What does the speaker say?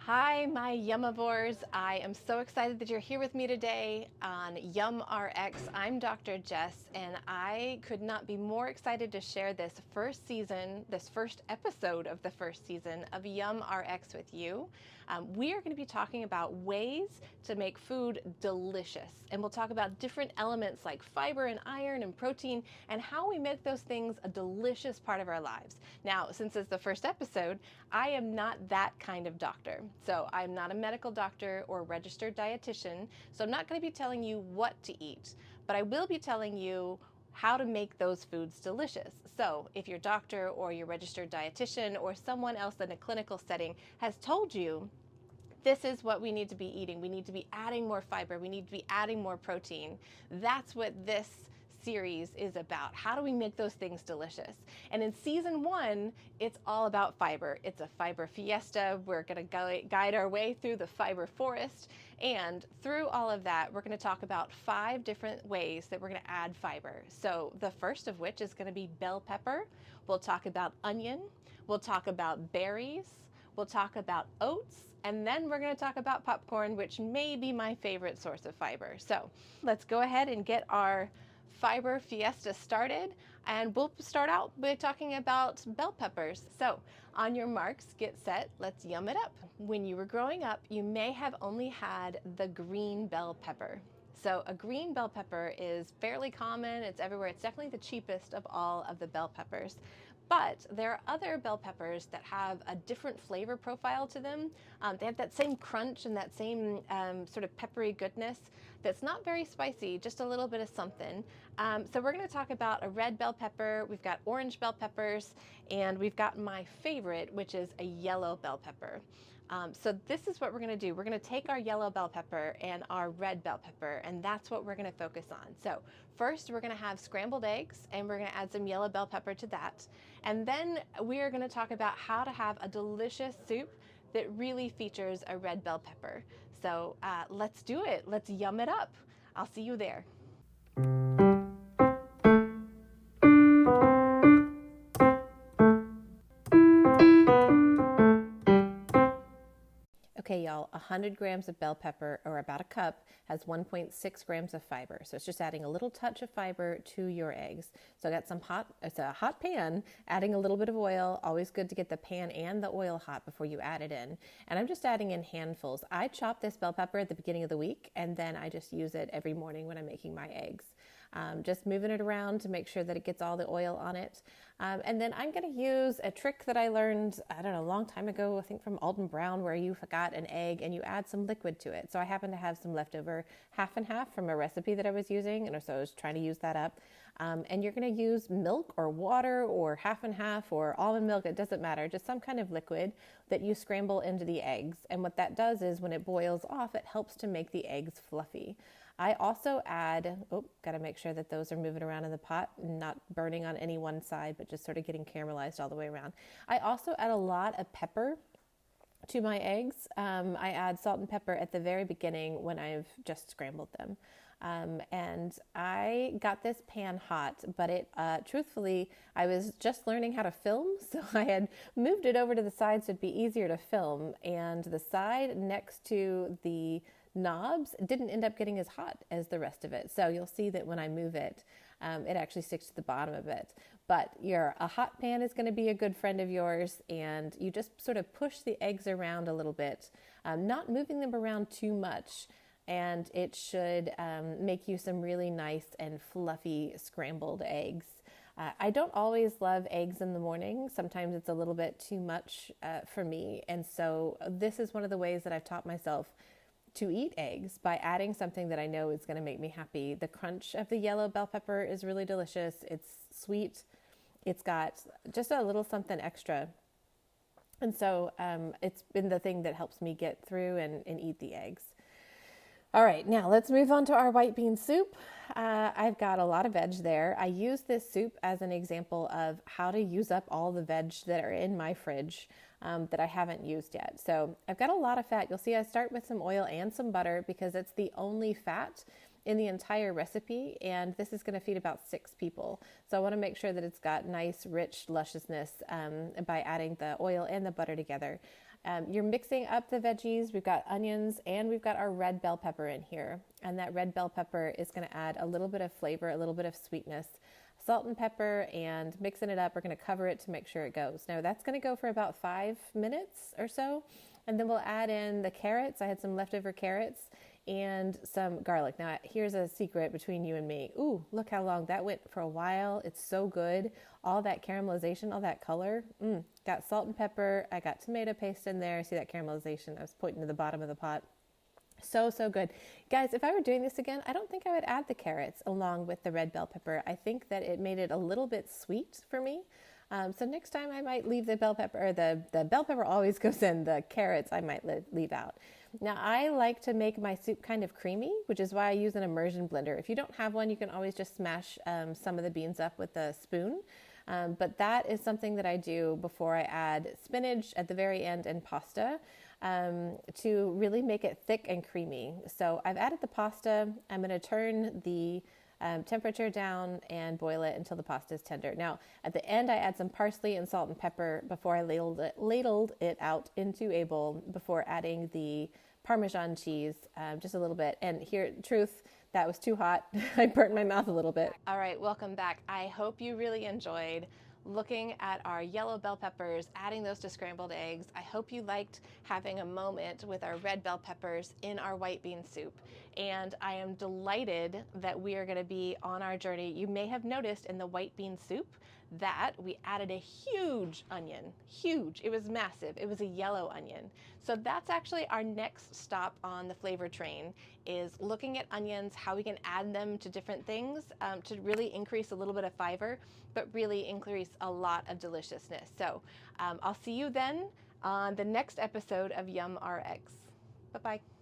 Hi, my YUMivores. I am so excited that you're here with me today on YUMrx. I'm Dr. Jess, and I could not be more excited to share this first episode of the first season of YUMrx with you. We are going to be talking about ways to make food delicious, and we'll talk about different elements like fiber and iron and protein and how we make those things a delicious part of our lives. Now, since it's the first episode, I am not that kind of doctor. So I'm not a medical doctor or registered dietitian, so I'm not going to be telling you what to eat, but I will be telling you how to make those foods delicious. So if your doctor or your registered dietitian or someone else in a clinical setting has told you this is what we need to be eating, we need to be adding more fiber, we need to be adding more protein, that's what this series is about. How do we make those things delicious? And in season 1, it's all about fiber. It's a fiber fiesta. We're going to guide our way through the fiber forest. And through all of that, we're going to talk about 5 different ways that we're going to add fiber. So the first of which is going to be bell pepper. We'll talk about onion. We'll talk about berries. We'll talk about oats. And then we're going to talk about popcorn, which may be my favorite source of fiber. So let's go ahead and get our fiber fiesta started, and we'll start out by talking about bell peppers. So on your marks, get set, let's yum it up. When you were growing up, you may have only had the green bell pepper. So a green bell pepper is fairly common, it's everywhere, it's definitely the cheapest of all of the bell peppers. But there are other bell peppers that have a different flavor profile to them. They have that same crunch and that same sort of peppery goodness that's not very spicy, just a little bit of something. So we're going to talk about a red bell pepper, we've got orange bell peppers, and we've got my favorite, which is a yellow bell pepper. So this is what we're going to do. We're going to take our yellow bell pepper and our red bell pepper, and that's what we're going to focus on. So first we're going to have scrambled eggs, and we're going to add some yellow bell pepper to that. And then we are going to talk about how to have a delicious soup that really features a red bell pepper. So let's do it. Let's yum it up. I'll see you there. Okay, y'all, 100 grams of bell pepper, or about a cup, has 1.6 grams of fiber. So it's just adding a little touch of fiber to your eggs. So I got it's a hot pan, adding a little bit of oil. Always good to get the pan and the oil hot before you add it in. And I'm just adding in handfuls. I chop this bell pepper at the beginning of the week, and then I just use it every morning when I'm making my eggs. Just moving it around to make sure that it gets all the oil on it. And then I'm going to use a trick that I learned, I don't know, a long time ago, I think from Alden Brown, where you got an egg and you add some liquid to it. So I happen to have some leftover half and half from a recipe that I was using, and so I was trying to use that up. And you're going to use milk or water or half and half or almond milk, it doesn't matter, just some kind of liquid that you scramble into the eggs. And what that does is when it boils off, it helps to make the eggs fluffy. I also add, got to make sure that those are moving around in the pot, not burning on any one side, but just sort of getting caramelized all the way around. I also add a lot of pepper to my eggs. I add salt and pepper at the very beginning when I've just scrambled them. And I got this pan hot, but truthfully, I was just learning how to film, so I had moved it over to the side so it'd be easier to film, and the side next to the knobs didn't end up getting as hot as the rest of it. So you'll see that when I move it, it actually sticks to the bottom a bit. But a hot pan is going to be a good friend of yours, and you just sort of push the eggs around a little bit, not moving them around too much, and it should make you some really nice and fluffy scrambled eggs. I don't always love eggs in the morning. Sometimes it's a little bit too much for me, and so this is one of the ways that I've taught myself to eat eggs, by adding something that I know is going to make me happy. The crunch of the yellow bell pepper is really delicious. It's sweet. It's got just a little something extra. And so it's been the thing that helps me get through and eat the eggs. All right, now let's move on to our white bean soup. I've got a lot of veg there. I use this soup as an example of how to use up all the veg that are in my fridge that I haven't used yet. So I've got a lot of fat. You'll see I start with some oil and some butter because it's the only fat in the entire recipe, and this is going to feed about 6 people. So I want to make sure that it's got nice, rich lusciousness by adding the oil and the butter together. You're mixing up the veggies. We've got onions and we've got our red bell pepper in here. And that red bell pepper is going to add a little bit of flavor, a little bit of sweetness. Salt and pepper, and mixing it up. We're going to cover it to make sure it goes. Now that's going to go for about 5 minutes or so. And then we'll add in the carrots. I had some leftover carrots and some garlic. Now here's a secret between you and me. Ooh, look how long that went for a while. It's so good. All that caramelization, all that color. Got salt and pepper. I got tomato paste in there. See that caramelization? I was pointing to the bottom of the pot. So good. Guys, if I were doing this again, I don't think I would add the carrots along with the red bell pepper. I think that it made it a little bit sweet for me. So next time I might leave the bell pepper, or the bell pepper always goes in, the carrots I might leave out. Now I like to make my soup kind of creamy, which is why I use an immersion blender. If you don't have one, you can always just smash some of the beans up with a spoon. But that is something that I do before I add spinach at the very end and pasta to really make it thick and creamy. So I've added the pasta. I'm going to turn the temperature down and boil it until the pasta is tender. Now, at the end, I add some parsley and salt and pepper before I ladled it out into a bowl before adding the Parmesan cheese, just a little bit. And here, truth, that was too hot. I burnt my mouth a little bit. All right, welcome back. I hope you really enjoyed looking at our yellow bell peppers, adding those to scrambled eggs. I hope you liked having a moment with our red bell peppers in our white bean soup. And I am delighted that we are going to be on our journey. You may have noticed in the white bean soup that we added a huge onion. Huge. It was massive. It was a yellow onion. So that's actually our next stop on the flavor train, is looking at onions, how we can add them to different things to really increase a little bit of fiber, but really increase a lot of deliciousness. So I'll see you then on the next episode of YUMrx. Bye-bye.